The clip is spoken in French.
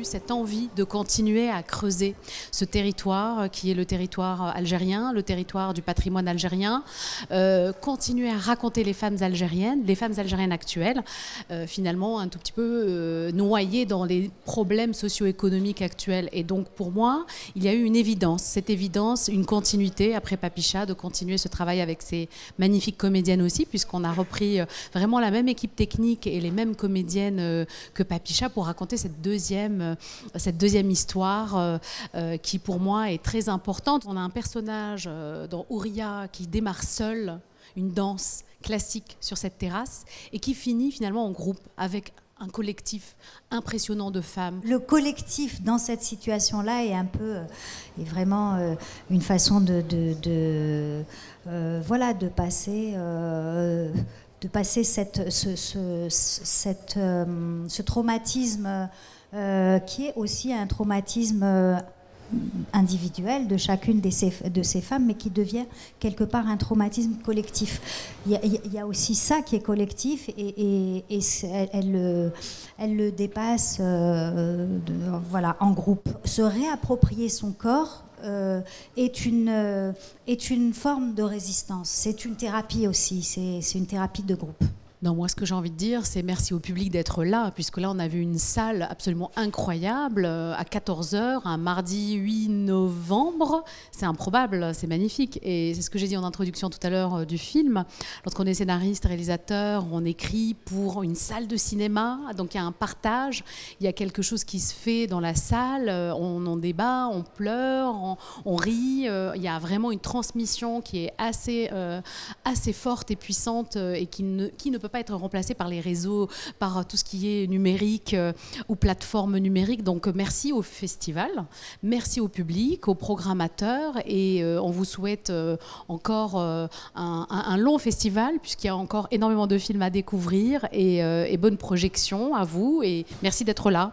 cette envie de continuer à creuser ce territoire qui est le territoire algérien, le territoire du patrimoine algérien, continuer à raconter les femmes algériennes actuelles, finalement un tout petit peu noyées dans les problèmes socio-économiques actuels. Et donc pour moi, il y a eu une évidence, cette évidence, une continuité après Papicha, de continuer ce travail avec ces magnifiques comédiennes aussi, puisqu'on a repris vraiment la même équipe technique et les mêmes comédiennes que Papicha pour raconter cette deuxième histoire qui pour moi est très importante. On a un personnage dans Ouria qui démarre seul une danse classique sur cette terrasse et qui finit finalement en groupe avec un collectif impressionnant de femmes. Le collectif dans cette situation-là est un peu, est vraiment une façon de passer ce traumatisme qui est aussi un traumatisme individuel de chacune de ces femmes, mais qui devient quelque part un traumatisme collectif. Il y a aussi ça qui est collectif et elle le dépasse en groupe. Se réapproprier son corps est une forme de résistance. C'est une thérapie aussi, c'est une thérapie de groupe. Non, moi, ce que j'ai envie de dire, c'est merci au public d'être là, puisque là, on a vu une salle absolument incroyable à 14h, un mardi 8 novembre. C'est improbable, c'est magnifique. Et c'est ce que j'ai dit en introduction tout à l'heure du film. Lorsqu'on est scénariste, réalisateur, on écrit pour une salle de cinéma. Donc, il y a un partage, il y a quelque chose qui se fait dans la salle. On en débat, on pleure, on rit. Il y a vraiment une transmission qui est assez forte et puissante et qui ne peut pas être remplacé par les réseaux, par tout ce qui est numérique ou plateforme numérique. Donc merci au festival, merci au public, aux programmateurs et on vous souhaite encore un long festival puisqu'il y a encore énormément de films à découvrir et bonne projection à vous et merci d'être là.